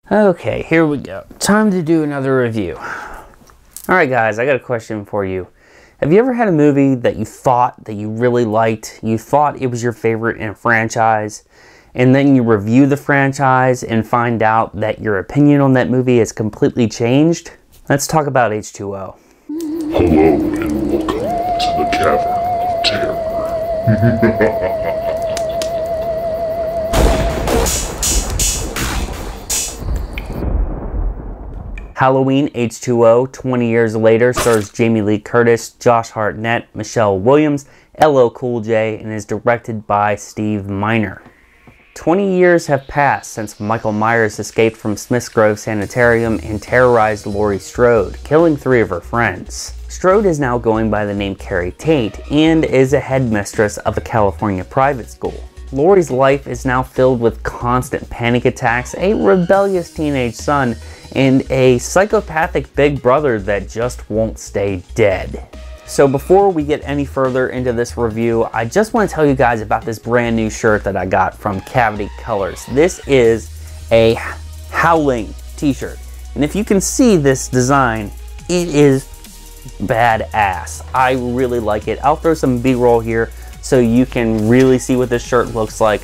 Okay, here we go. Time to do another review. Alright guys, I got a question for you. Have you ever had a movie that you thought that you really liked, you thought it was your favorite in a franchise, and then you review the franchise and find out that your opinion on that movie has completely changed? Let's talk about H2O. Hello and welcome to the Cavern of Terror. Halloween H2O 20 years later stars Jamie Lee Curtis, Josh Hartnett, Michelle Williams, LL Cool J, and is directed by Steve Miner. 20 years have passed since Michael Myers escaped from Smith's Grove Sanitarium and terrorized Laurie Strode, killing 3 of her friends. Strode is now going by the name Carrie Tate and is a headmistress of a California private school. Laurie's life is now filled with constant panic attacks, a rebellious teenage son, and a psychopathic big brother that just won't stay dead. So before we get any further into this review, I just want to tell you guys about this brand new shirt that I got from Cavity Colors. This is a Howling t-shirt. And if you can see this design, it is badass. I really like it. I'll throw some B-roll here so you can really see what this shirt looks like.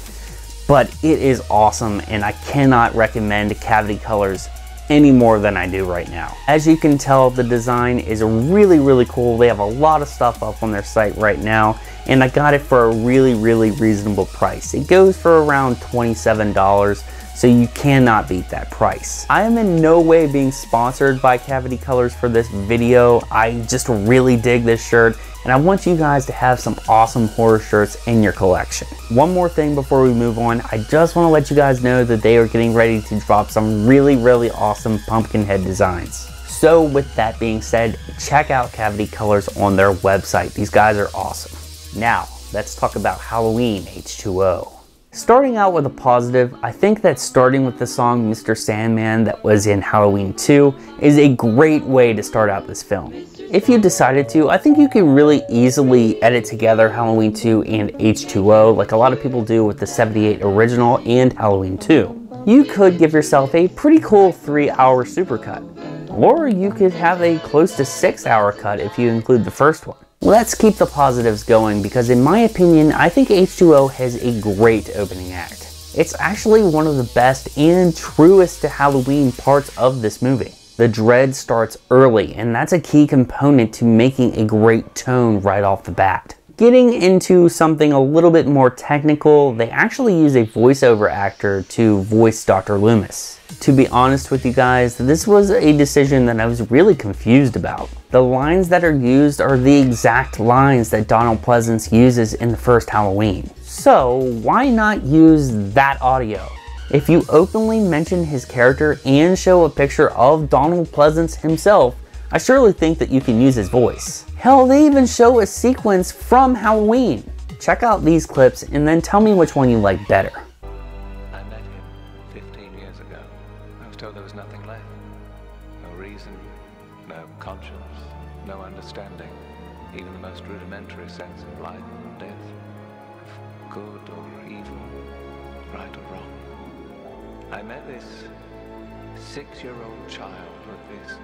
But it is awesome, and I cannot recommend Cavity Colors any more than I do right now. As you can tell, the design is really cool. They have a lot of stuff up on their site right now, and I got it for a really reasonable price. It goes for around $27, so you cannot beat that price. I am in no way being sponsored by Cavity Colors for this video. I just really dig this shirt, and I want you guys to have some awesome horror shirts in your collection. One more thing before we move on, I just want to let you guys know that they are getting ready to drop some really awesome pumpkin head designs. So with that being said, check out Cavity Colors on their website. These guys are awesome. Now, let's talk about Halloween H2O. Starting out with a positive, I think that starting with the song Mr. Sandman that was in Halloween 2 is a great way to start out this film. If you decided to, I think you can really easily edit together Halloween 2 and H2O like a lot of people do with the '78 original and Halloween 2. You could give yourself a pretty cool 3-hour supercut, or you could have a close to 6-hour cut if you include the first one. Let's keep the positives going because in my opinion, I think H2O has a great opening act. It's actually one of the best and truest to Halloween parts of this movie. The dread starts early, and that's a key component to making a great tone right off the bat. Getting into something a little bit more technical, they actually use a voiceover actor to voice Dr. Loomis. To be honest with you guys, this was a decision that I was really confused about. The lines that are used are the exact lines that Donald Pleasence uses in the first Halloween. So why not use that audio? If you openly mention his character and show a picture of Donald Pleasence himself, I surely think that you can use his voice. Hell, they even show a sequence from Halloween. Check out these clips and then tell me which one you like better. I met him 15 years ago. I was told there was nothing left. No reason, no conscience, no understanding, even the most rudimentary sense of life and death, of good or evil, right or wrong. I met this 6-year-old child with this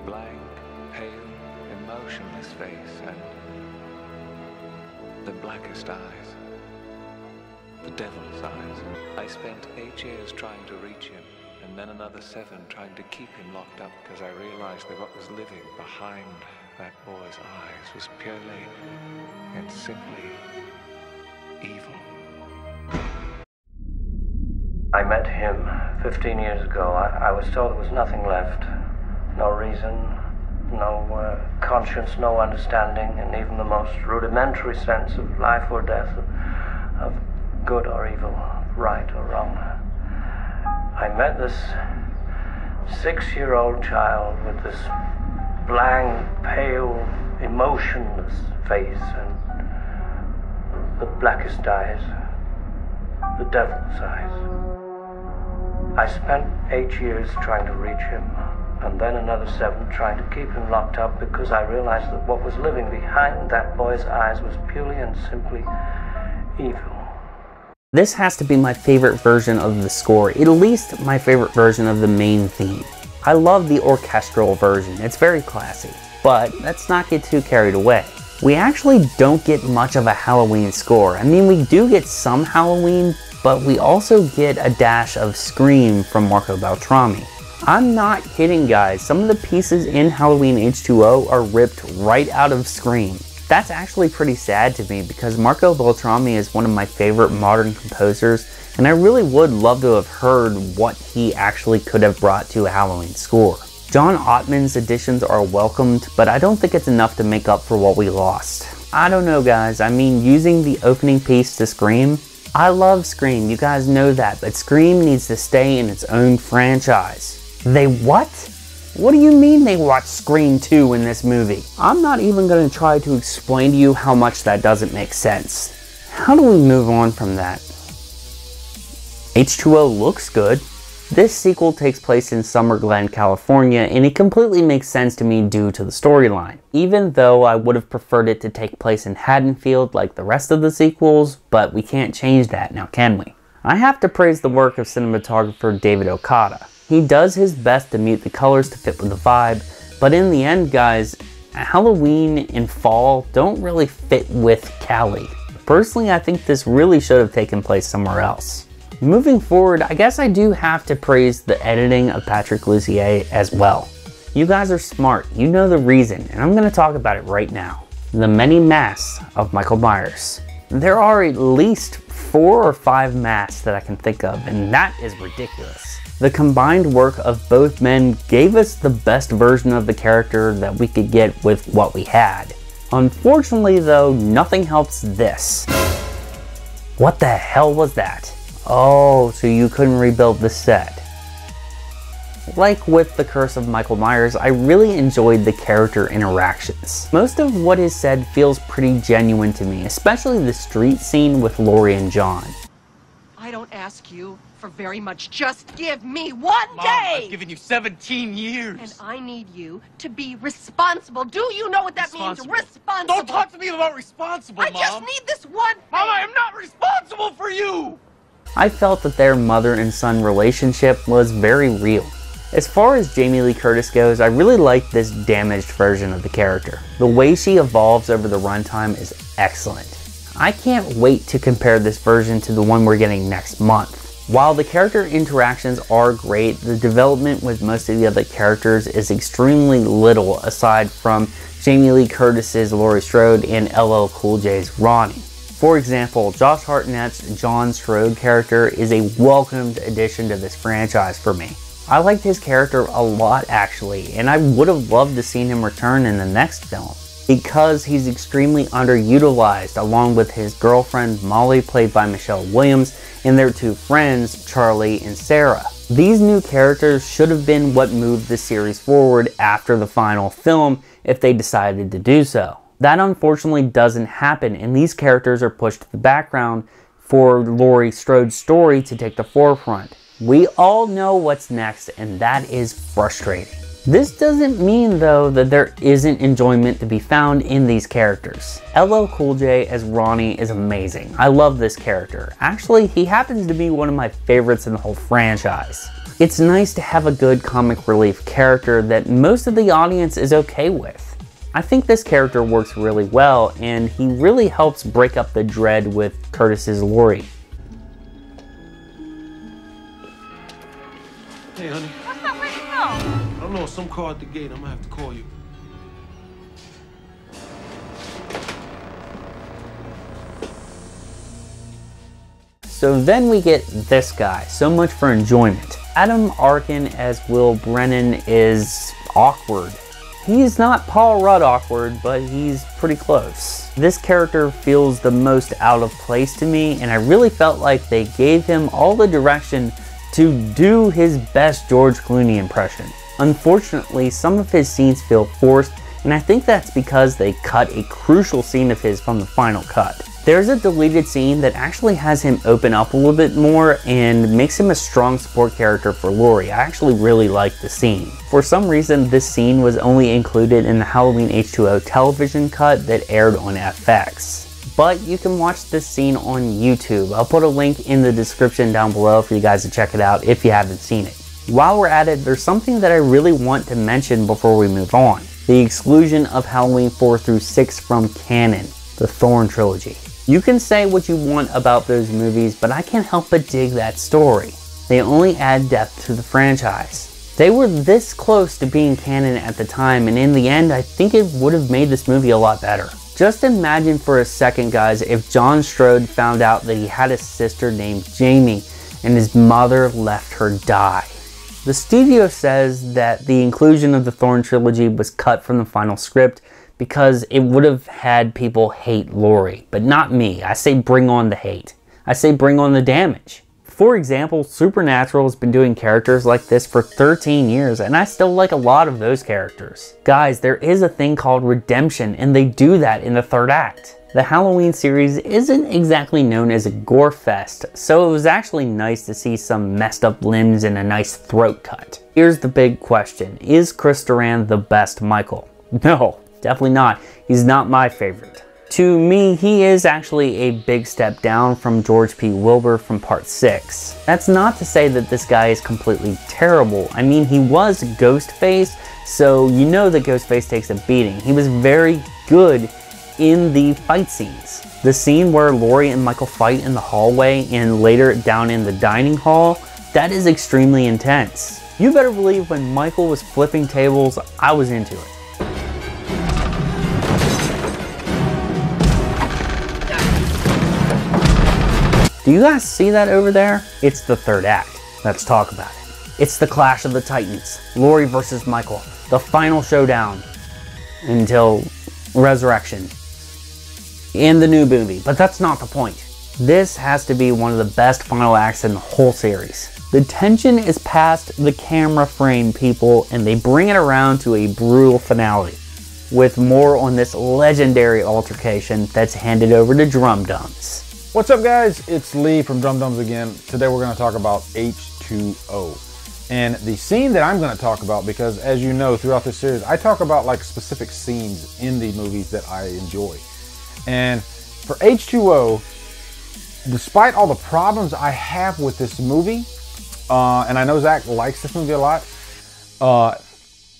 blank, pale, emotionless face and the blackest eyes, the devil's eyes. I spent 8 years trying to reach him, and then another 7 trying to keep him locked up because I realized that what was living behind that boy's eyes was purely and simply evil. I met him 15 years ago. I was told there was nothing left. No reason, no conscience, no understanding, and even the most rudimentary sense of life or death, of good or evil, right or wrong. I met this 6-year-old child with this blank, pale, emotionless face and the blackest eyes, the devil's eyes. I spent 8 years trying to reach him, and then another 7 trying to keep him locked up because I realized that what was living behind that boy's eyes was purely and simply evil. This has to be my favorite version of the score, at least my favorite version of the main theme. I love the orchestral version, it's very classy, but let's not get too carried away. We actually don't get much of a Halloween score. I mean, we do get some Halloween, but we also get a dash of Scream from Marco Beltrami. I'm not kidding, guys, some of the pieces in Halloween H2O are ripped right out of Scream. That's actually pretty sad to me because Marco Beltrami is one of my favorite modern composers, and I really would love to have heard what he actually could have brought to a Halloween score. John Ottman's additions are welcomed, but I don't think it's enough to make up for what we lost. I don't know, guys. I mean, using the opening piece to Scream, I love Scream, you guys know that, but Scream needs to stay in its own franchise. They what? What do you mean they watched Scream 2 in this movie? I'm not even going to try to explain to you how much that doesn't make sense. How do we move on from that? H2O looks good. This sequel takes place in Summer Glen, California, and it completely makes sense to me due to the storyline. Even though I would have preferred it to take place in Haddonfield like the rest of the sequels, but we can't change that now, can we? I have to praise the work of cinematographer David Okada. He does his best to mute the colors to fit with the vibe, but in the end, guys, Halloween and fall don't really fit with Cali. Personally, I think this really should have taken place somewhere else. Moving forward, I guess I do have to praise the editing of Patrick Lussier as well. You guys are smart, you know the reason, and I'm going to talk about it right now. The many masks of Michael Myers. There are at least 4 or 5 masks that I can think of, and that is ridiculous. The combined work of both men gave us the best version of the character that we could get with what we had. Unfortunately though, nothing helps this. What the hell was that? Oh, so you couldn't rebuild the set. Like with The Curse of Michael Myers, I really enjoyed the character interactions. Most of what is said feels pretty genuine to me, especially the street scene with Laurie and John. I don't ask you for very much. Just give me one Mom, day! I've given you 17 years. And I need you to be responsible. Do you know what that means? Responsible. Don't talk to me about responsible, I Mom. just need this one thing. Mom, I am not responsible for you! I felt that their mother and son relationship was very real. As far as Jamie Lee Curtis goes, I really like this damaged version of the character. The way she evolves over the runtime is excellent. I can't wait to compare this version to the one we're getting next month. While the character interactions are great, the development with most of the other characters is extremely little aside from Jamie Lee Curtis's Laurie Strode and LL Cool J's Ronnie. For example, Josh Hartnett's John Strode character is a welcomed addition to this franchise for me. I liked his character a lot actually, and I would have loved to see him return in the next film, because he's extremely underutilized along with his girlfriend Molly, played by Michelle Williams, and their 2 friends Charlie and Sarah. These new characters should have been what moved the series forward after the final film if they decided to do so. That unfortunately doesn't happen, and these characters are pushed to the background for Laurie Strode's story to take the forefront. We all know what's next, and that is frustrating. This doesn't mean though that there isn't enjoyment to be found in these characters. LL Cool J as Ronnie is amazing. I love this character. Actually, he happens to be one of my favorites in the whole franchise. It's nice to have a good comic relief character that most of the audience is okay with. I think this character works really well, and he really helps break up the dread with Curtis's Laurie. Hey, honey. What's up? Where'd you go? I don't know, some car at the gate. I'm gonna have to call you. So then we get this guy. So much for enjoyment. Adam Arkin as Will Brennan is awkward. He's not Paul Rudd awkward, but he's pretty close. This character feels the most out of place to me, and I really felt like they gave him all the direction to do his best George Clooney impression. Unfortunately, some of his scenes feel forced, and I think that's because they cut a crucial scene of his from the final cut. There's a deleted scene that actually has him open up a little bit more and makes him a strong support character for Laurie. I actually really like the scene. For some reason, this scene was only included in the Halloween H2O television cut that aired on FX. but you can watch this scene on YouTube. I'll put a link in the description down below for you guys to check it out if you haven't seen it. While we're at it, there's something that I really want to mention before we move on. The exclusion of Halloween 4 through 6 from canon, the Thorn trilogy. You can say what you want about those movies, but I can't help but dig that story. They only add depth to the franchise. They were this close to being canon at the time, and in the end, I think it would have made this movie a lot better. Just imagine for a second, guys, if John Strode found out that he had a sister named Jamie, and his mother left her die. The studio says that the inclusion of the Thorn trilogy was cut from the final script because it would have had people hate Laurie, but not me. I say bring on the hate. I say bring on the damage. For example, Supernatural has been doing characters like this for 13 years, and I still like a lot of those characters. Guys, there is a thing called redemption, and they do that in the third act. The Halloween series isn't exactly known as a gore fest, so it was actually nice to see some messed up limbs and a nice throat cut. Here's the big question. Is Chris Duran the best Michael? No, definitely not. He's not my favorite. To me, he is actually a big step down from George P. Wilbur from Part 6. That's not to say that this guy is completely terrible. I mean, he was Ghostface, so you know that Ghostface takes a beating. He was very good in the fight scenes. The scene where Laurie and Michael fight in the hallway and later down in the dining hall, that is extremely intense. You better believe when Michael was flipping tables, I was into it. Do you guys see that over there? It's the third act. Let's talk about it. It's the clash of the titans. Laurie versus Michael. The final showdown until resurrection in the new movie. But that's not the point. This has to be one of the best final acts in the whole series. The tension is past the camera frame, people, and they bring it around to a brutal finale. With more on this legendary altercation that's handed over to Drum Dums. What's up, guys? It's Lee from Drum Dums again. Today we're going to talk about H2O. And the scene that I'm going to talk about, because as you know throughout this series, I talk about like specific scenes in the movies that I enjoy. And for H2O, despite all the problems I have with this movie, and I know Zach likes this movie a lot,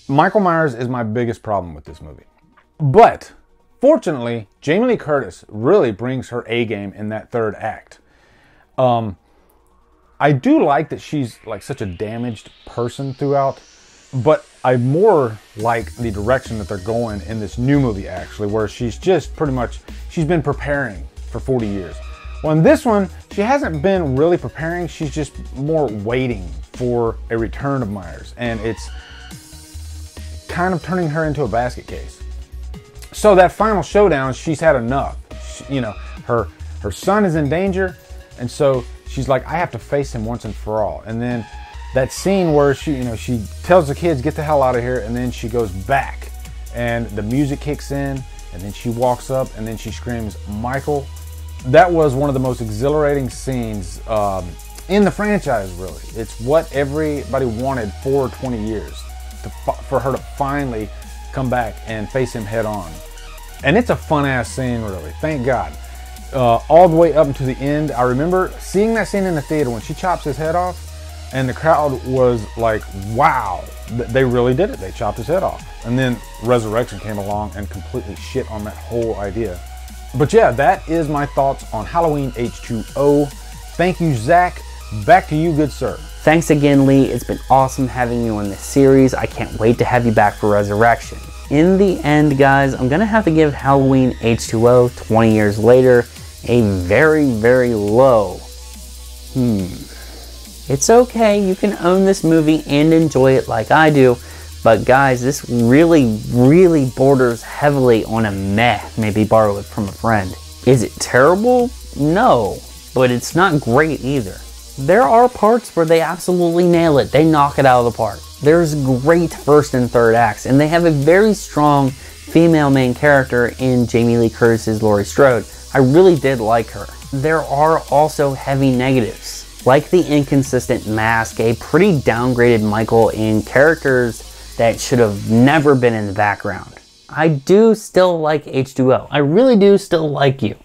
Michael Myers is my biggest problem with this movie. But fortunately, Jamie Lee Curtis really brings her A game in that third act. I do like that she's like such a damaged person throughout, but I more like the direction that they're going in this new movie actually, where she's just pretty much, she's been preparing for 40 years. Well, in this one, she hasn't been really preparing, she's just more waiting for a return of Myers, and it's kind of turning her into a basket case. So that final showdown, she's had enough. You know, her son is in danger, and so she's like, I have to face him once and for all. And then that scene where she tells the kids, get the hell out of here, and then she goes back, and the music kicks in, and then she walks up, and then she screams, Michael. That was one of the most exhilarating scenes in the franchise, really. It's what everybody wanted for 20 years, for her to finally come back and face him head on. And it's a fun ass scene, really, thank God. All the way up to the end. I remember seeing that scene in the theater when she chops his head off, and the crowd was like, wow, they really did it. They chopped his head off. And then Resurrection came along and completely shit on that whole idea. But yeah, that is my thoughts on Halloween H2O. Thank you, Zach. Back to you, good sir. Thanks again, Lee. It's been awesome having you on this series. I can't wait to have you back for Resurrection. In the end, guys, I'm going to have to give Halloween H2O 20 years later a very, very low. It's okay. You can own this movie and enjoy it like I do. But guys, this really, really borders heavily on a meh. Maybe borrow it from a friend. Is it terrible? No. But it's not great either. There are parts where they absolutely nail it. They knock it out of the park. There's great first and third acts, and they have a very strong female main character in Jamie Lee Curtis's Laurie Strode. I really did like her. There are also heavy negatives, like the inconsistent mask, a pretty downgraded Michael, and characters that should have never been in the background. I do still like H2O. I really do still like you.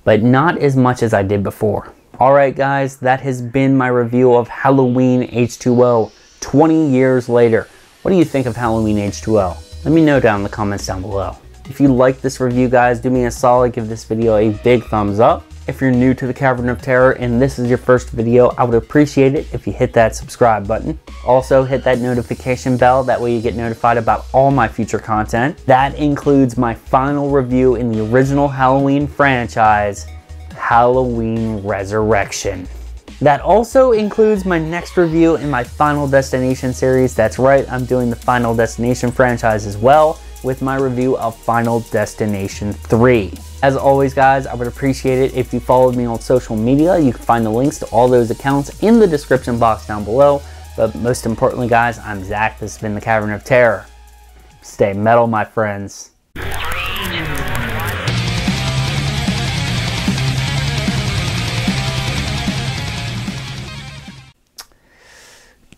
but not as much as I did before. Alright guys, that has been my review of Halloween H2O 20 years later. What do you think of Halloween H2O? Let me know down in the comments down below. If you like this review guys, do me a solid, give this video a big thumbs up. If you're new to the Cavern of Terror and this is your first video, I would appreciate it if you hit that subscribe button. Also hit that notification bell, that way you get notified about all my future content. That includes my final review in the original Halloween franchise, Halloween Resurrection. That also includes my next review in my Final Destination series. That's right, I'm doing the Final Destination franchise as well, with my review of Final Destination 3. As always guys, I would appreciate it if you followed me on social media. You can find the links to all those accounts in the description box down below. But most importantly guys, I'm Zach, this has been the Cavern of Terror. Stay metal my friends.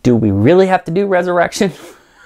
Do we really have to do Resurrection?